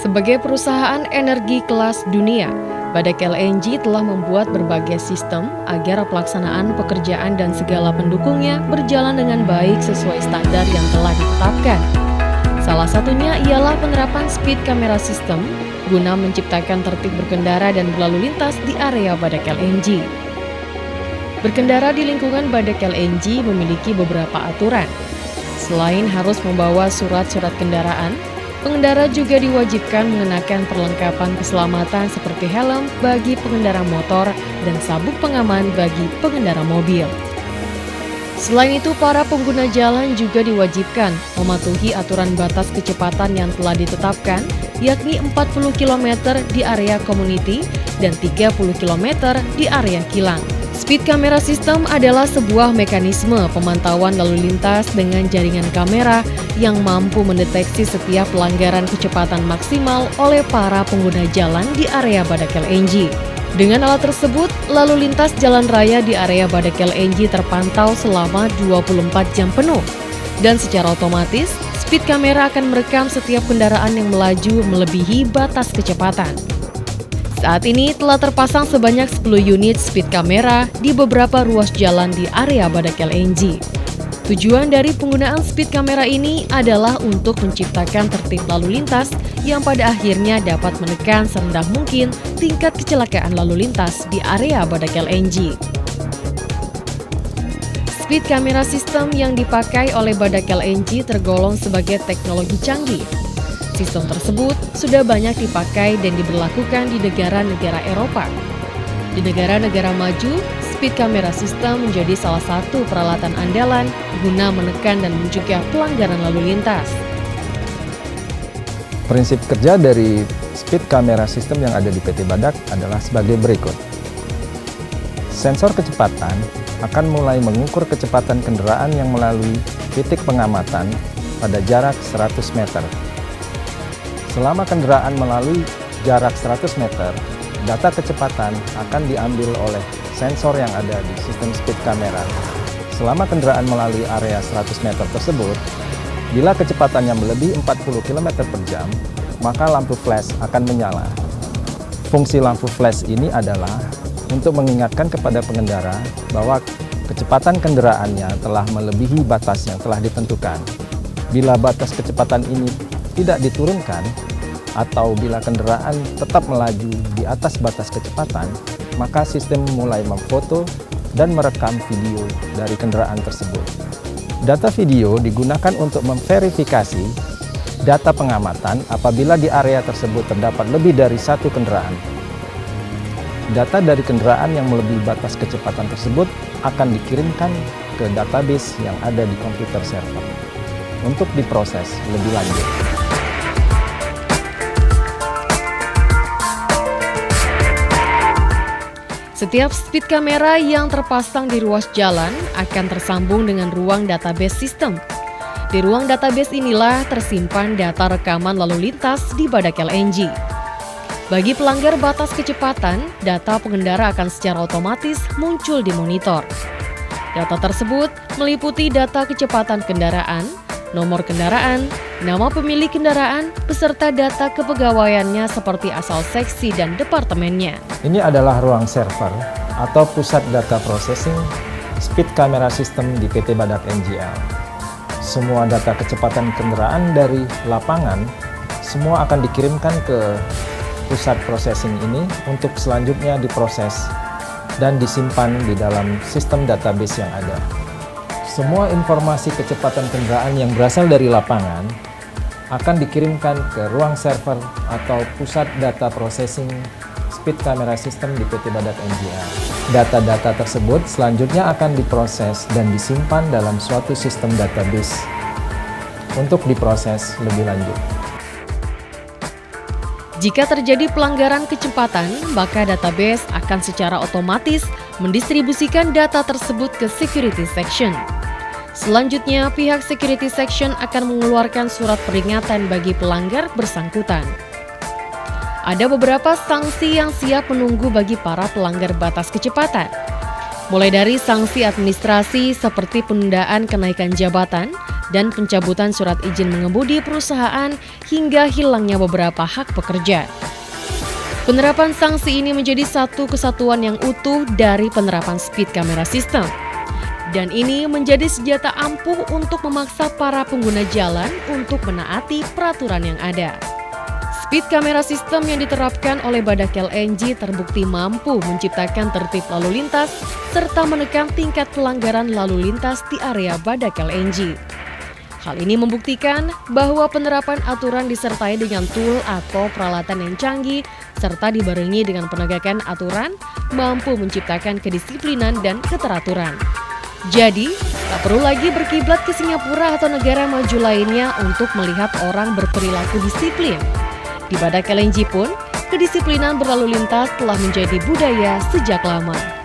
Sebagai perusahaan energi kelas dunia, Badak LNG telah membuat berbagai sistem agar pelaksanaan pekerjaan dan segala pendukungnya berjalan dengan baik sesuai standar yang telah ditetapkan. Salah satunya ialah penerapan speed camera system guna menciptakan tertib berkendara dan berlalu lintas di area Badak LNG. Berkendara di lingkungan Badak LNG memiliki beberapa aturan. Selain harus membawa surat-surat kendaraan, pengendara juga diwajibkan mengenakan perlengkapan keselamatan seperti helm bagi pengendara motor dan sabuk pengaman bagi pengendara mobil. Selain itu, para pengguna jalan juga diwajibkan mematuhi aturan batas kecepatan yang telah ditetapkan, yakni 40 km di area community dan 30 km di area kilang. Speed camera system adalah sebuah mekanisme pemantauan lalu lintas dengan jaringan kamera yang mampu mendeteksi setiap pelanggaran kecepatan maksimal oleh para pengguna jalan di area Badak LNG. Dengan alat tersebut, lalu lintas jalan raya di area Badak LNG terpantau selama 24 jam penuh. Dan secara otomatis, speed kamera akan merekam setiap kendaraan yang melaju melebihi batas kecepatan. Saat ini telah terpasang sebanyak 10 unit speed kamera di beberapa ruas jalan di area Badak LNG. Tujuan dari penggunaan speed kamera ini adalah untuk menciptakan tertib lalu lintas yang pada akhirnya dapat menekan serendah mungkin tingkat kecelakaan lalu lintas di area Badak LNG. Speed camera system yang dipakai oleh Badak LNG tergolong sebagai teknologi canggih. Sistem tersebut sudah banyak dipakai dan diberlakukan di negara-negara Eropa. Di negara-negara maju, speed camera system menjadi salah satu peralatan andalan guna menekan dan mencegah pelanggaran lalu lintas. Prinsip kerja dari speed camera system yang ada di PT Badak adalah sebagai berikut. Sensor kecepatan akan mulai mengukur kecepatan kendaraan yang melalui titik pengamatan pada jarak 100 meter. Selama kendaraan melalui jarak 100 meter, data kecepatan akan diambil oleh sensor yang ada di sistem speed camera. Selama kendaraan melalui area 100 meter tersebut, bila kecepatannya melebihi 40 km per jam, maka lampu flash akan menyala. Fungsi lampu flash ini adalah untuk mengingatkan kepada pengendara bahwa kecepatan kendaraannya telah melebihi batas yang telah ditentukan. Bila batas kecepatan ini tidak diturunkan, atau bila kendaraan tetap melaju di atas batas kecepatan, maka sistem mulai memfoto dan merekam video dari kendaraan tersebut. Data video digunakan untuk memverifikasi data pengamatan apabila di area tersebut terdapat lebih dari satu kendaraan. Data dari kendaraan yang melebihi batas kecepatan tersebut akan dikirimkan ke database yang ada di komputer server untuk diproses lebih lanjut. Setiap speed kamera yang terpasang di ruas jalan akan tersambung dengan ruang database sistem. Di ruang database inilah tersimpan data rekaman lalu lintas di Badak LNG. Bagi pelanggar batas kecepatan, data pengendara akan secara otomatis muncul di monitor. Data tersebut meliputi data kecepatan kendaraan, nomor kendaraan, nama pemilik kendaraan, beserta data kepegawaiannya seperti asal seksi dan departemennya. Ini adalah ruang server atau pusat data processing speed camera system di PT Badak NGL. Semua data kecepatan kendaraan dari lapangan semua akan dikirimkan ke pusat processing ini untuk selanjutnya diproses dan disimpan di dalam sistem database yang ada. Semua informasi kecepatan kendaraan yang berasal dari lapangan akan dikirimkan ke ruang server atau pusat data processing speed camera system di PT Badak NGL. Data-data tersebut selanjutnya akan diproses dan disimpan dalam suatu sistem database untuk diproses lebih lanjut. Jika terjadi pelanggaran kecepatan, maka database akan secara otomatis mendistribusikan data tersebut ke security section. Selanjutnya, pihak security section akan mengeluarkan surat peringatan bagi pelanggar bersangkutan. Ada beberapa sanksi yang siap menunggu bagi para pelanggar batas kecepatan. Mulai dari sanksi administrasi seperti penundaan kenaikan jabatan dan pencabutan surat izin mengemudi perusahaan hingga hilangnya beberapa hak pekerja. Penerapan sanksi ini menjadi satu kesatuan yang utuh dari penerapan speed camera system. Dan ini menjadi senjata ampuh untuk memaksa para pengguna jalan untuk menaati peraturan yang ada. Speed camera system yang diterapkan oleh Badak LNG terbukti mampu menciptakan tertib lalu lintas serta menekan tingkat pelanggaran lalu lintas di area Badak LNG. Hal ini membuktikan bahwa penerapan aturan disertai dengan tool atau peralatan yang canggih serta dibarengi dengan penegakan aturan mampu menciptakan kedisiplinan dan keteraturan. Jadi, tak perlu lagi berkiblat ke Singapura atau negara maju lainnya untuk melihat orang berperilaku disiplin. Di Badak LNG pun, kedisiplinan berlalu lintas telah menjadi budaya sejak lama.